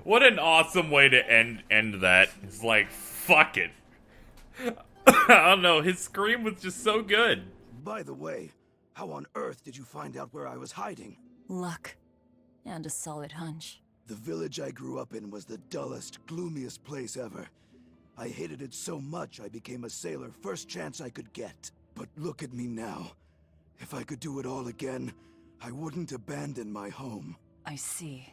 What an awesome way to end that. It's like, fuck it. I don't know, his scream was just so good. By the way, how on earth did you find out where I was hiding? Luck. And a solid hunch. The village I grew up in was the dullest, gloomiest place ever. I hated it so much I became a sailor first chance I could get. But look at me now. If I could do it all again, I wouldn't abandon my home. I see.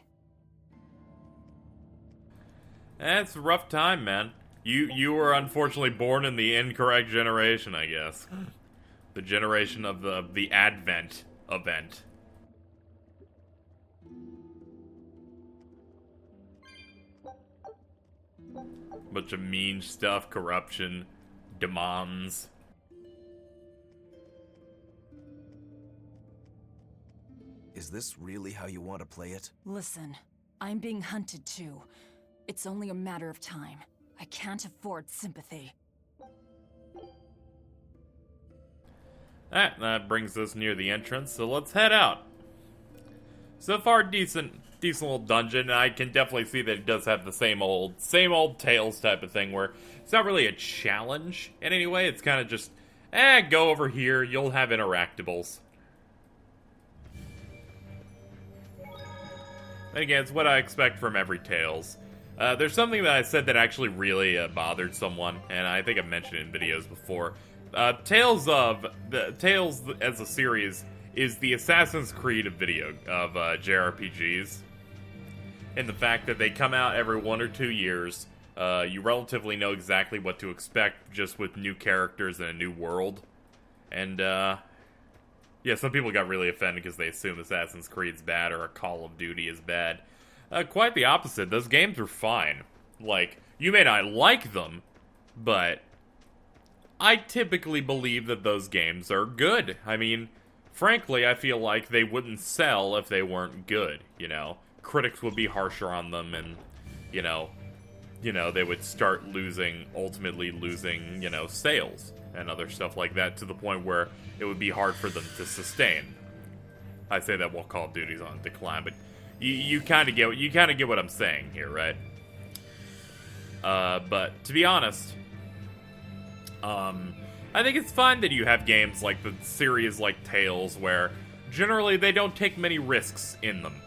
That's a rough time, man. You were unfortunately born in the incorrect generation, I guess. The generation of the Advent event. Bunch of mean stuff, corruption, demands. Is this really how you want to play it? Listen, I'm being hunted too. It's only a matter of time. I can't afford sympathy. That brings us near the entrance, so let's head out. So far, decent little dungeon. I can definitely see that it does have the same old Tales type of thing, where it's not really a challenge in any way. It's kind of just, go over here, you'll have interactables. And again, it's what I expect from every Tales. There's something that I said that actually really bothered someone, and I think I've mentioned it in videos before. Tales as a series is the Assassin's Creed of JRPGs. In the fact that they come out every 1 or 2 years, you relatively know exactly what to expect just with new characters and a new world. And, yeah, some people got really offended because they assume Assassin's Creed's bad or a Call of Duty is bad. Quite the opposite. Those games are fine. Like, you may not like them, but I typically believe that those games are good. I mean, frankly, I feel like they wouldn't sell if they weren't good, you know? Critics would be harsher on them, and, you know, they would start ultimately losing, sales and other stuff like that, to the point where it would be hard for them to sustain. I say that while Call of Duty's on decline, but you kind of get what I'm saying here, right? But to be honest, I think it's fine that you have games like the series like Tales, where generally they don't take many risks in them,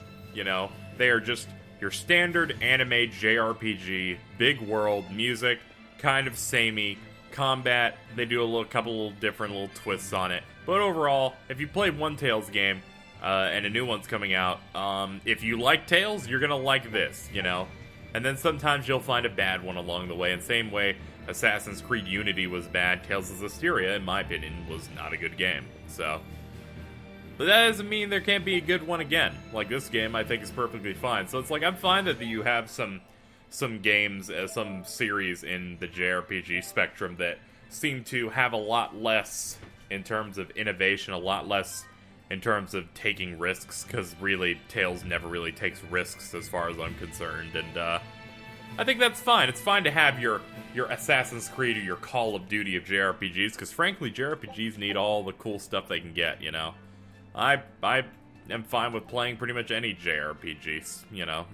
They are just your standard anime JRPG, big world, music, kind of samey, combat, they do a couple different little twists on it. But overall, if you play one Tales game, and a new one's coming out, if you like Tales, you're gonna like this, And then sometimes you'll find a bad one along the way, and same way Assassin's Creed Unity was bad, Tales of Berseria, in my opinion, was not a good game, so. But that doesn't mean there can't be a good one again. Like, this game, I think, is perfectly fine. So it's like, I'm fine that you have some games, some series in the JRPG spectrum that seem to have a lot less in terms of innovation, a lot less in terms of taking risks, because really, Tales never really takes risks as far as I'm concerned, and I think that's fine. It's fine to have your Assassin's Creed or your Call of Duty of JRPGs, because frankly, JRPGs need all the cool stuff they can get, I am fine with playing pretty much any JRPGs,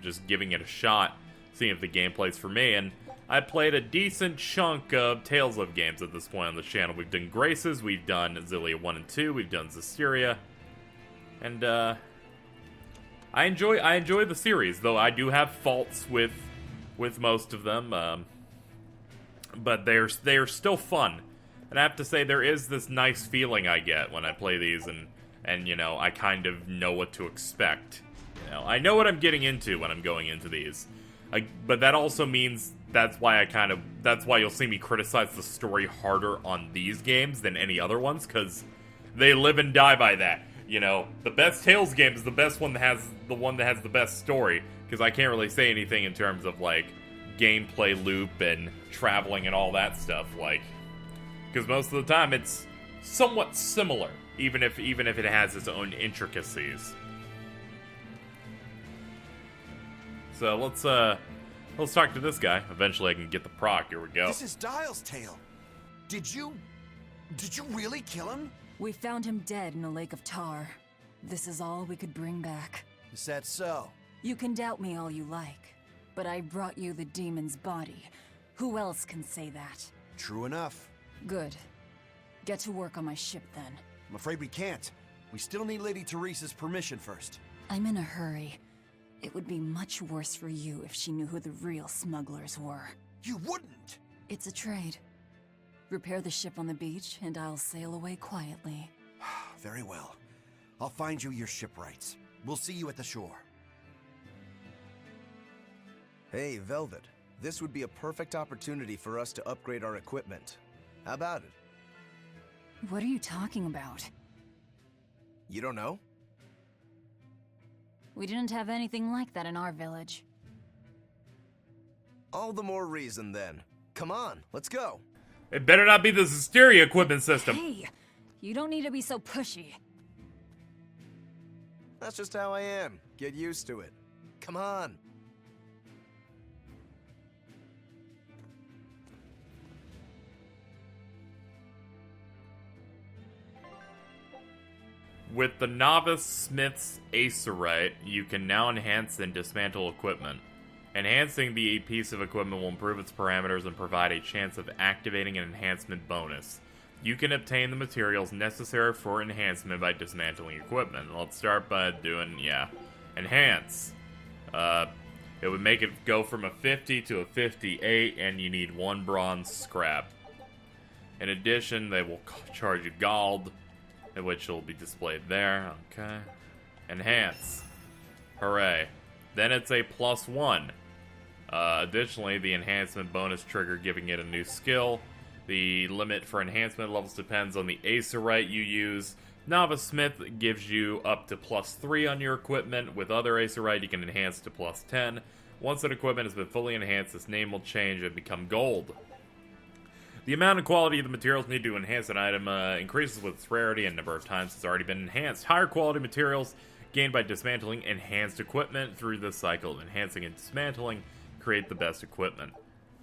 just giving it a shot, seeing if the gameplay's for me, and I played a decent chunk of Tales of games at this point on the channel. We've done Graces, we've done Xillia 1 and 2, we've done Berseria, and I enjoy the series, though I do have faults with most of them, but they're still fun. And I have to say, there is this nice feeling I get when I play these, and I kind of know what to expect. I know what I'm getting into when I'm going into these. But that also means that's why you'll see me criticize the story harder on these games than any other ones, because they live and die by that. The best Tales game is the one that has the best story, because I can't really say anything in terms of, like, gameplay loop and traveling and all that stuff, because most of the time it's somewhat similar, even if it has its own intricacies. So let's talk to this guy. Eventually I can get the proc. Here we go. This is Dial's tale. Did you really kill him? We found him dead in a lake of tar. This is all we could bring back. Is that so? You can doubt me all you like, but I brought you the demon's body. Who else can say that? True enough. Good. Get to work on my ship then. I'm afraid we can't. We still need Lady Teresa's permission first. I'm in a hurry. It would be much worse for you if she knew who the real smugglers were. You wouldn't! It's a trade. Repair the ship on the beach, and I'll sail away quietly. Very well. I'll find you your shipwrights. We'll see you at the shore. Hey, Velvet. This would be a perfect opportunity for us to upgrade our equipment. How about it? What are you talking about? You don't know? We didn't have anything like that in our village. All the more reason, then. Come on, let's go. It better not be the Hysteria equipment system. Hey! You don't need to be so pushy. That's just how I am. Get used to it. Come on. With the Novice Smith's Acerite, you can now enhance and dismantle equipment. Enhancing the piece of equipment will improve its parameters and provide a chance of activating an enhancement bonus. You can obtain the materials necessary for enhancement by dismantling equipment. Let's start by doing, enhance. It would make it go from a 50 to a 58, and you need 1 bronze scrap. In addition, they will charge you gold, which will be displayed there. Okay. Enhance. Hooray. Then it's a +1. Additionally, the enhancement bonus trigger giving it a new skill. The limit for enhancement levels depends on the Acerite you use. Novice Smith gives you up to +3 on your equipment. With other Acerite, you can enhance to +10. Once that equipment has been fully enhanced, its name will change and become gold. The amount and quality of the materials needed to enhance an item increases with its rarity and number of times it's already been enhanced. Higher quality materials gained by dismantling enhanced equipment through the cycle of enhancing and dismantling create the best equipment.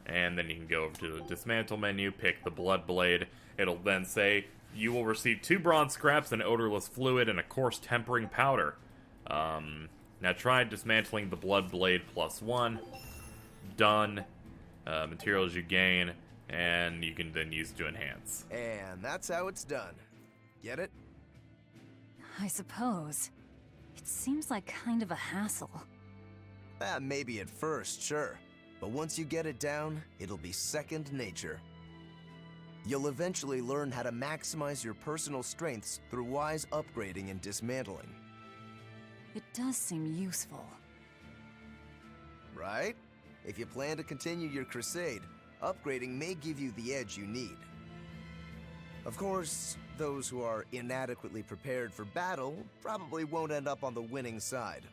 And then you can go over to the dismantle menu, pick the blood blade. It'll then say you will receive 2 bronze scraps, an odorless fluid, and a coarse tempering powder. Now try dismantling the blood blade +1. Done. Materials you gain, and you can then use to enhance. And that's how it's done. Get it? I suppose. It seems like kind of a hassle. Maybe at first, sure. But once you get it down, it'll be second nature. You'll eventually learn how to maximize your personal strengths through wise upgrading and dismantling. It does seem useful. Right? If you plan to continue your crusade, upgrading may give you the edge you need. Of course, those who are inadequately prepared for battle probably won't end up on the winning side.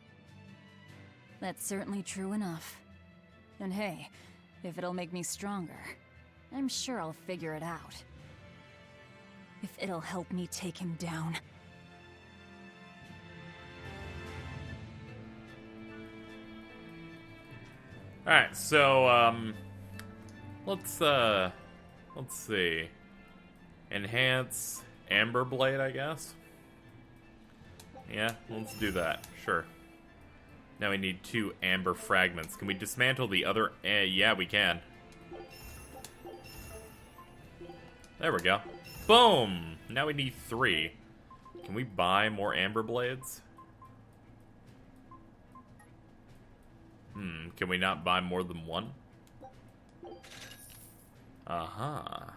That's certainly true enough. And hey, if it'll make me stronger, I'm sure I'll figure it out. If it'll help me take him down. Alright, so, let's see. Enhance Amber Blade, I guess? Yeah, let's do that, sure. Now we need 2 amber fragments. Can we dismantle the other? Yeah, we can. There we go. Boom! Now we need 3. Can we buy more amber blades? Can we not buy more than 1? The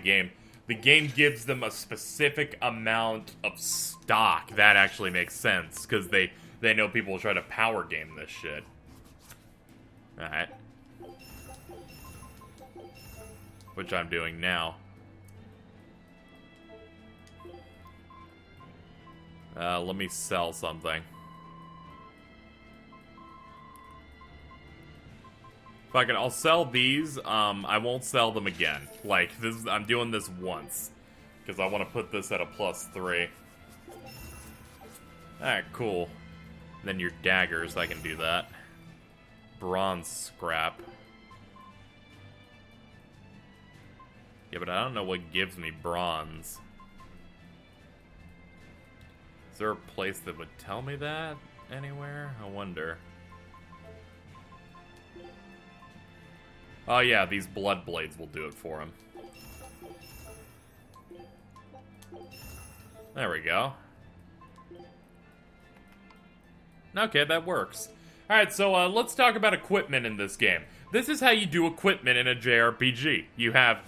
game. The game gives them a specific amount of stock. That actually makes sense, because they know people will try to power game this shit. Alright. Which I'm doing now. Let me sell something. Fuck it, I'll sell these. I won't sell them again. Like, I'm doing this once. Because I want to put this at a +3. Alright, cool. Then your daggers, I can do that. Bronze scrap. Yeah, but I don't know what gives me bronze. Is there a place that would tell me that anywhere? I wonder. Oh yeah, these blood blades will do it for him. There we go. Okay, that works. Alright, so let's talk about equipment in this game. This is how you do equipment in a JRPG. You have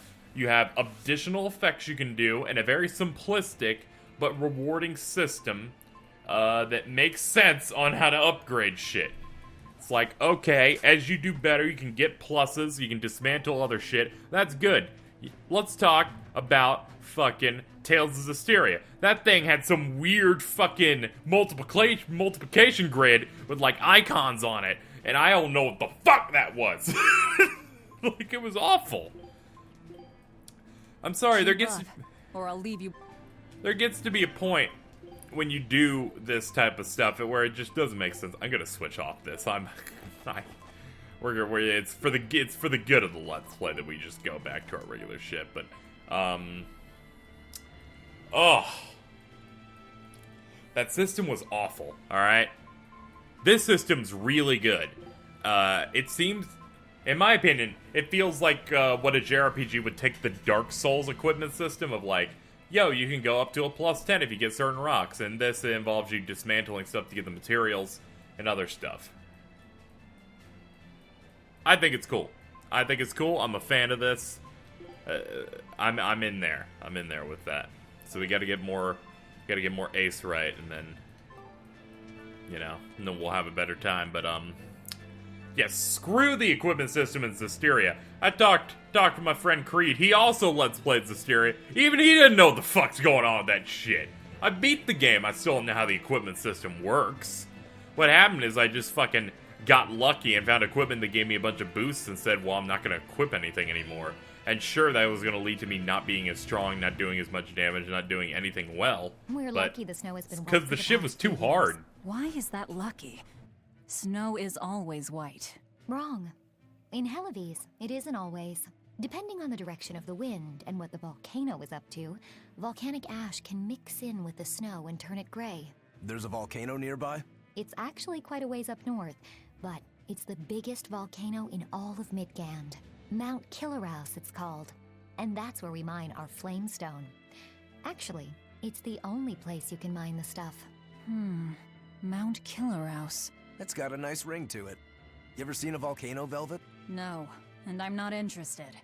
additional effects you can do and a very simplistic but rewarding system that makes sense on how to upgrade shit. It's like, okay, as you do better, you can get pluses, you can dismantle other shit. That's good. Let's talk about fucking Tales of Zestiria. That thing had some weird fucking multiplication grid with like icons on it, and I don't know what the fuck that was. Like, it was awful. I'm sorry, or I'll leave you. There gets to be a point when you do this type of stuff where it just doesn't make sense. I'm gonna switch off this. It's for the good of the Let's Play that we just go back to our regular shit. But that system was awful. All right, this system's really good. It seems, in my opinion, it feels like what a JRPG would take the Dark Souls equipment system of like, yo, you can go up to a +10 if you get certain rocks, and this involves you dismantling stuff to get the materials and other stuff. I think it's cool. I'm a fan of this. I'm in there. I'm in there with that. So we gotta get more ace right, and then, and then we'll have a better time. But yeah, screw the equipment system in Zestiria. I talked to my friend Creed. He also Let's Played Zestiria. Even he didn't know what the fuck's going on with that shit. I beat the game. I still don't know how the equipment system works. What happened is I just fucking got lucky and found equipment that gave me a bunch of boosts and said, well, I'm not going to equip anything anymore. And sure, that was going to lead to me not being as strong, not doing as much damage, not doing anything well. We're lucky the snow has been white because the shit was too hard. Why is that lucky? Snow is always white. Wrong. In Helives, it isn't always. Depending on the direction of the wind and what the volcano is up to, volcanic ash can mix in with the snow and turn it gray. There's a volcano nearby? It's actually quite a ways up north, but it's the biggest volcano in all of Midgand. Mount Killerhouse, it's called. And that's where we mine our flamestone. Actually, it's the only place you can mine the stuff. Mount Killerhouse. It's got a nice ring to it. You ever seen a volcano, Velvet? No, and I'm not interested.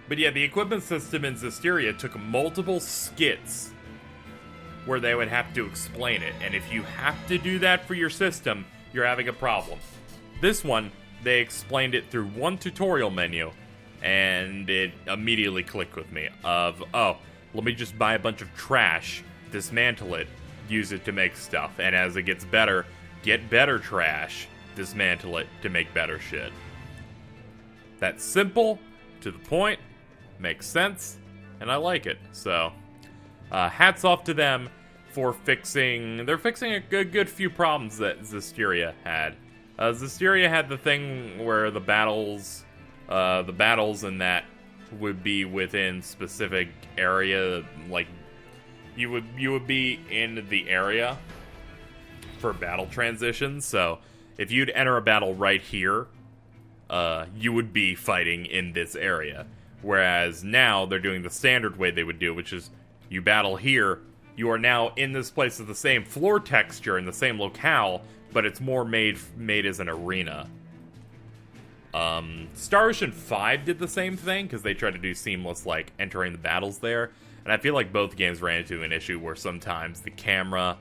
But yeah, the equipment system in Zestiria took multiple skits where they would have to explain it. And if you have to do that for your system, you're having a problem. This one, they explained it through one tutorial menu, and it immediately clicked with me of, oh, let me just buy a bunch of trash, dismantle it, use it to make stuff, and as it gets better, get better trash, dismantle it to make better shit. That's simple, to the point, makes sense, and I like it. So, hats off to them for they're fixing a good few problems that Zestiria had. Zestiria had the thing where the battles in that would be within specific area, like you would be in the area for battle transitions. So if you'd enter a battle right here, you would be fighting in this area. Whereas now they're doing the standard way they would do, which is you battle here, you are now in this place with the same floor texture and the same locale, but it's more made as an arena. Star Ocean 5 did the same thing, because they tried to do seamless, like, entering the battles there. And I feel like both games ran into an issue where sometimes the camera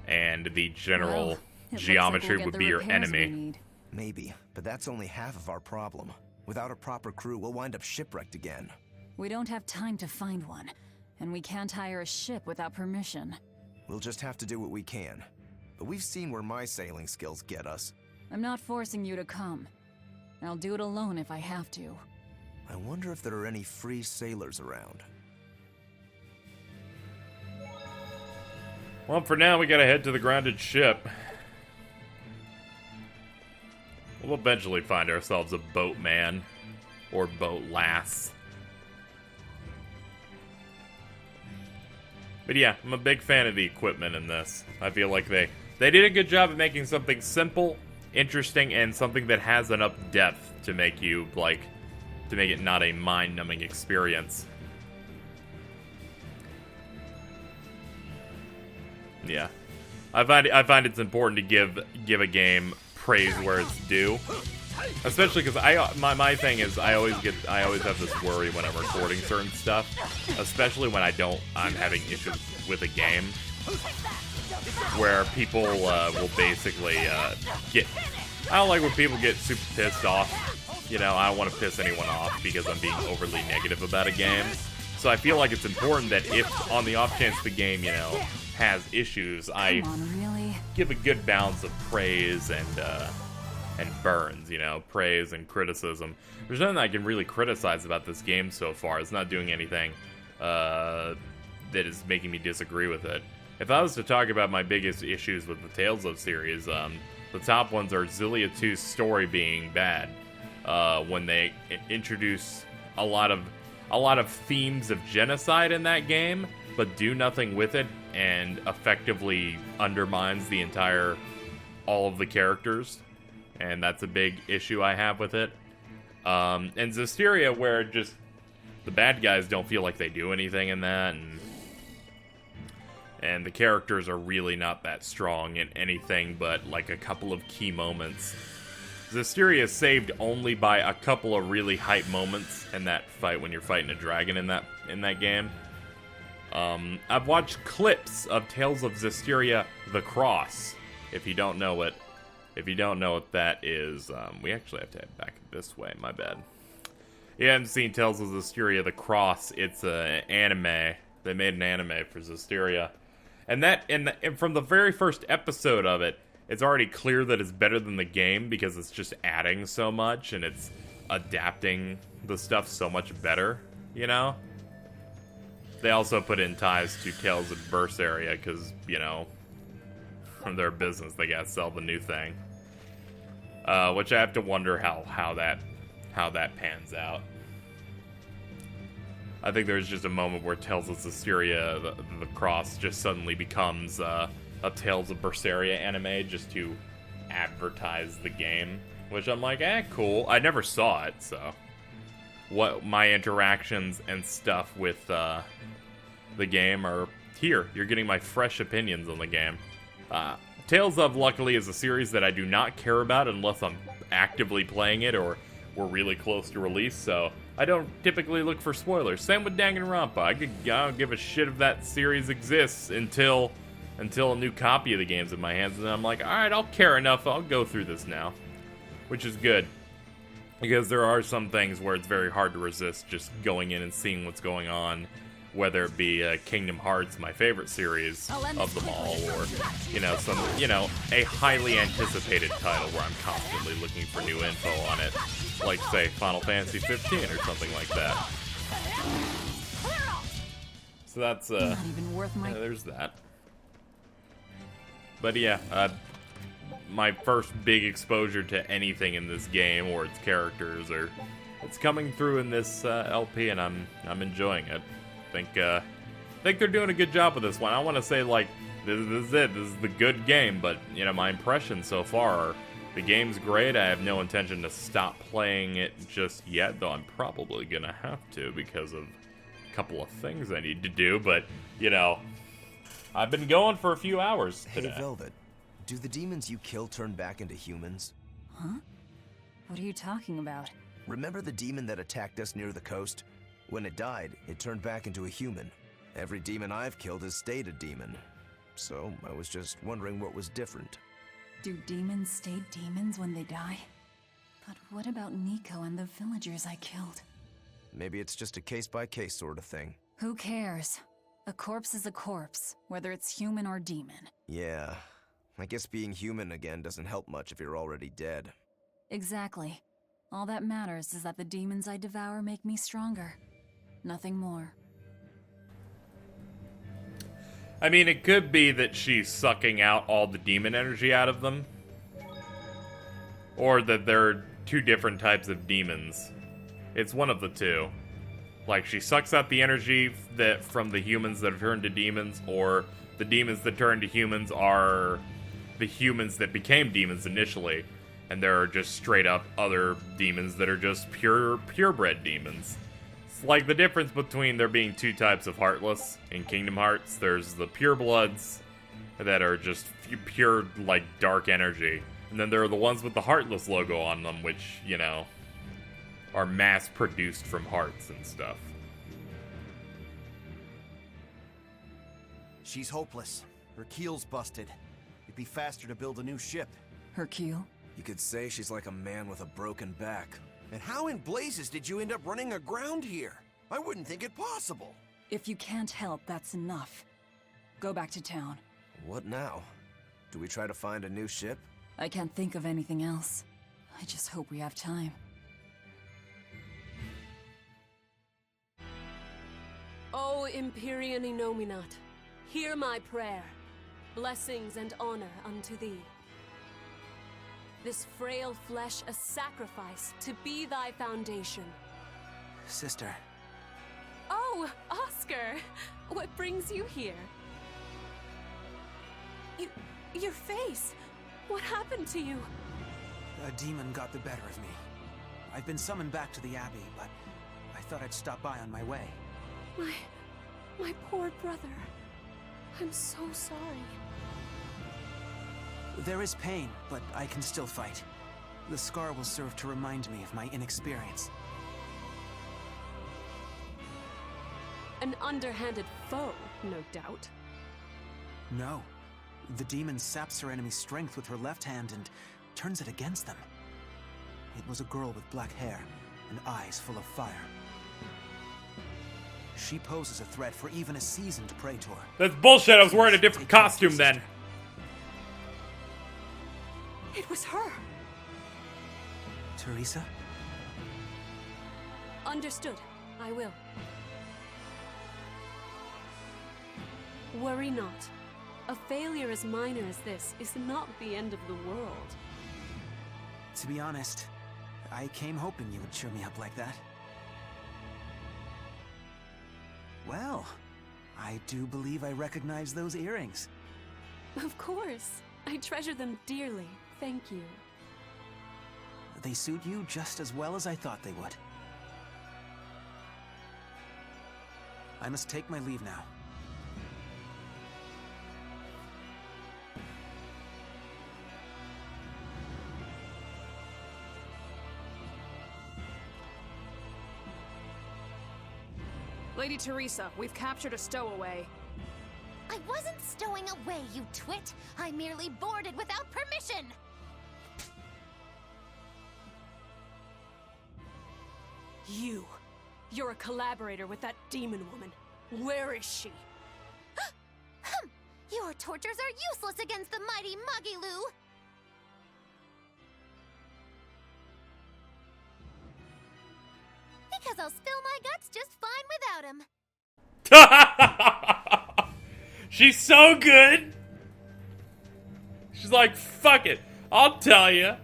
and the general geometry would be your enemy. Maybe, but that's only half of our problem. Without a proper crew, we'll wind up shipwrecked again. We don't have time to find one, and we can't hire a ship without permission. We'll just have to do what we can. But we've seen where my sailing skills get us. I'm not forcing you to come. I'll do it alone if I have to. I wonder if there are any free sailors around. Well, for now, we gotta head to the grounded ship. We'll eventually find ourselves a boatman. Or boat lass. But yeah, I'm a big fan of the equipment in this. I feel like they did a good job of making something simple, interesting and something that has enough depth to make you, like, to make it not a mind-numbing experience. Yeah. I find it's important to give a game praise where it's due. Especially because my thing is I always have this worry when I'm recording certain stuff, especially when I'm having issues with a game where people will basically get. I don't like when people get super pissed off. You know, I don't want to piss anyone off because I'm being overly negative about a game. So I feel like it's important that if on the off chance the game, you know, has issues, I give a good balance of praise and burns, you know, praise and criticism. There's nothing I can really criticize about this game so far. It's not doing anything that is making me disagree with it. If I was to talk about my biggest issues with the Tales of series, the top ones are Xillia 2's story being bad. When they introduce a lot of themes of genocide in that game, but do nothing with it and effectively undermines all of the characters. And that's a big issue I have with it. And Zestiria, where just the bad guys don't feel like they do anything in that, and the characters are really not that strong in anything but like a couple of key moments. Zestiria is saved only by a couple of really hype moments in that fight when you're fighting a dragon in that game. I've watched clips of Tales of Zestiria: The Cross. If you don't know what that is, we actually have to head back this way. My bad. You haven't seen Tales of Zestiria: The Cross. It's an anime. They made an anime for Zestiria, and from the very first episode of it, it's already clear that it's better than the game because it's just adding so much and it's adapting the stuff so much better. You know. They also put in ties to Tales of Berseria because, you know, from their business, they gotta sell the new thing. Which I have to wonder how that pans out. I think there's just a moment where Tales of Zestiria, the Cross, just suddenly becomes a Tales of Berseria anime just to advertise the game. Which I'm like, cool. I never saw it, so what my interactions and stuff with the game are here. You're getting my fresh opinions on the game. Tales of, luckily, is a series that I do not care about unless I'm actively playing it or we're really close to release, so I don't typically look for spoilers. Same with Danganronpa. I don't give a shit if that series exists until a new copy of the game's in my hands, and then I'm like, alright, I'll care enough, I'll go through this now. Which is good. Because there are some things where it's very hard to resist just going in and seeing what's going on, whether it be Kingdom Hearts, my favorite series of them all, or, you know, a highly anticipated title where I'm constantly looking for new info on it, like, say, Final Fantasy 15 or something like that. So that's, not even worth my... there's that. But yeah, my first big exposure to anything in this game or its characters, or it's coming through in this LP, and I'm enjoying it. Think they're doing a good job with this one. I want to say, like, this is it. This is the good game, but, you know, my impressions so far are the game's great. I have no intention to stop playing it just yet, though I'm probably gonna have to because of a couple of things I need to do, but, you know, I've been going for a few hours today. Hey, Velvet, do the demons you kill turn back into humans? Huh? What are you talking about? Remember the demon that attacked us near the coast? When it died, it turned back into a human. Every demon I've killed has stayed a demon. So, I was just wondering what was different. Do demons stay demons when they die? But what about Nico and the villagers I killed? Maybe it's just a case-by-case sort of thing. Who cares? A corpse is a corpse, whether it's human or demon. Yeah, I guess being human again doesn't help much if you're already dead. Exactly. All that matters is that the demons I devour make me stronger. Nothing more. I mean, it could be that she's sucking out all the demon energy out of them. Or that there are two different types of demons. It's one of the two. Like, she sucks out the energy from the humans that have turned to demons, or the demons that turn to humans are the humans that became demons initially. And there are just straight up other demons that are just purebred demons. It's like the difference between there being two types of Heartless in Kingdom Hearts. There's the purebloods that are just pure, like, dark energy. And then there are the ones with the Heartless logo on them, which, you know, are mass-produced from hearts and stuff. She's hopeless. Her keel's busted. It'd be faster to build a new ship. Hercule? You could say she's like a man with a broken back. And how in blazes did you end up running aground here? I wouldn't think it possible. If you can't help, that's enough. Go back to town. What now? Do we try to find a new ship? I can't think of anything else. I just hope we have time. O Empyrean Inominat, hear my prayer. Blessings and honor unto thee. This frail flesh a sacrifice to be thy foundation. Sister. Oh, Oscar! What brings you here? Your face! What happened to you? A demon got the better of me. I've been summoned back to the Abbey, but I thought I'd stop by on my way. My poor brother. I'm so sorry. There is pain, but I can still fight. The scar will serve to remind me of my inexperience. An underhanded foe, no doubt. No. The demon saps her enemy's strength with her left hand and turns it against them. It was a girl with black hair and eyes full of fire. She poses a threat for even a seasoned praetor. That's bullshit. I was wearing a different costume then. It was her. Teresa? Understood. I will. Worry not. A failure as minor as this is not the end of the world. To be honest, I came hoping you would cheer me up like that. Well, I do believe I recognize those earrings. Of course. I treasure them dearly. Thank you. They suit you just as well as I thought they would. I must take my leave now. Lady Teresa, we've captured a stowaway. I wasn't stowing away, you twit! I merely boarded without permission! You're a collaborator with that demon woman. Where is she? Your tortures are useless against the mighty Magilu! Because I'll spill my guts just fine without him. She's so good. She's like, fuck it. I'll tell you.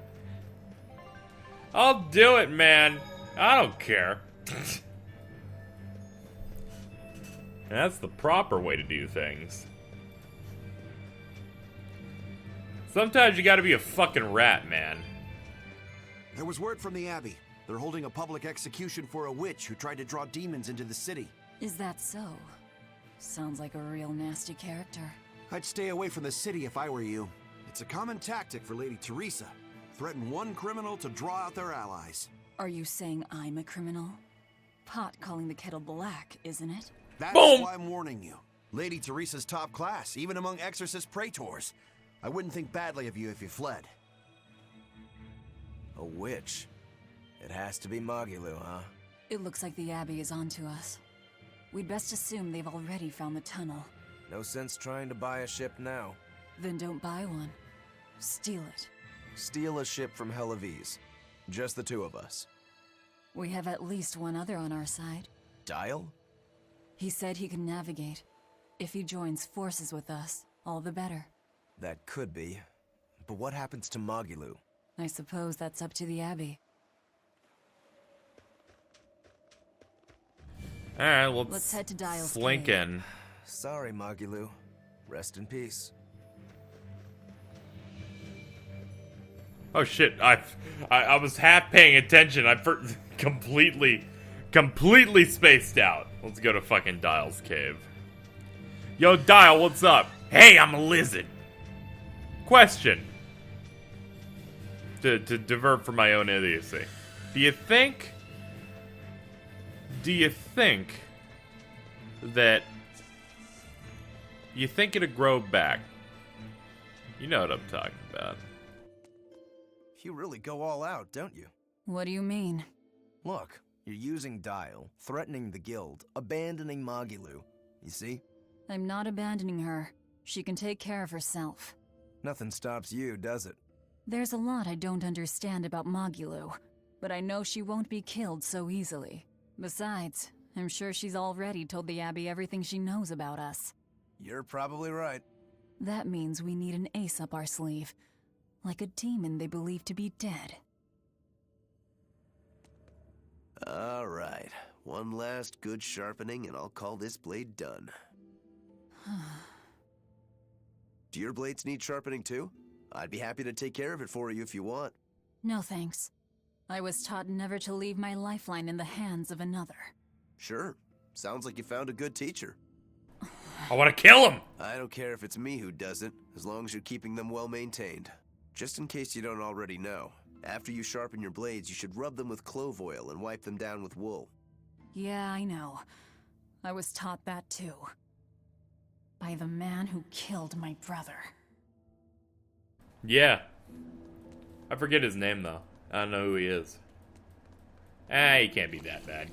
I'll do it, man. I don't care. That's the proper way to do things. Sometimes you gotta be a fucking rat, man. There was word from the Abbey. They're holding a public execution for a witch who tried to draw demons into the city. Is that so? Sounds like a real nasty character. I'd stay away from the city if I were you. It's a common tactic for Lady Teresa. Threaten one criminal to draw out their allies. Are you saying I'm a criminal? Pot calling the kettle black, isn't it? That's Boom. why I'm warning you. Lady Teresa's top class, even among exorcist praetors. I wouldn't think badly of you if you fled. A witch? It has to be Magilu, huh? It looks like the Abbey is onto us. We'd best assume they've already found the tunnel. No sense trying to buy a ship now. Then don't buy one. Steal it. Steal a ship from Helavis. Just the two of us. We have at least one other on our side. Dial? He said he can navigate. If he joins forces with us, all the better. That could be. But what happens to Magilu? I suppose that's up to the Abbey. Alright, Let's head to Dial's slink cave. in. Sorry, Magilu. Rest in peace. Oh shit, I was half paying attention. I completely spaced out. Let's go to fucking Dial's cave. Yo, Dial, what's up? Hey, I'm a lizard. Question. To divert from my own idiocy. Do you think that you think it'd grow back? You know what I'm talking about. You really go all out, don't you? What do you mean? Look, you're using Dial, threatening the guild, abandoning Magilu. You see? I'm not abandoning her. She can take care of herself. Nothing stops you, does it? There's a lot I don't understand about Magulu, but I know she won't be killed so easily. Besides, I'm sure she's already told the Abbey everything she knows about us. You're probably right. That means we need an ace up our sleeve, like a demon they believe to be dead. All right. One last good sharpening and I'll call this blade done. Do your blades need sharpening too? I'd be happy to take care of it for you if you want. No thanks. I was taught never to leave my lifeline in the hands of another. Sure. Sounds like you found a good teacher. I want to kill him! I don't care if it's me who does it, as long as you're keeping them well maintained. Just in case you don't already know, after you sharpen your blades, you should rub them with clove oil and wipe them down with wool. Yeah, I know. I was taught that too. By the man who killed my brother. Yeah. I forget his name, though. I don't know who he is. He can't be that bad.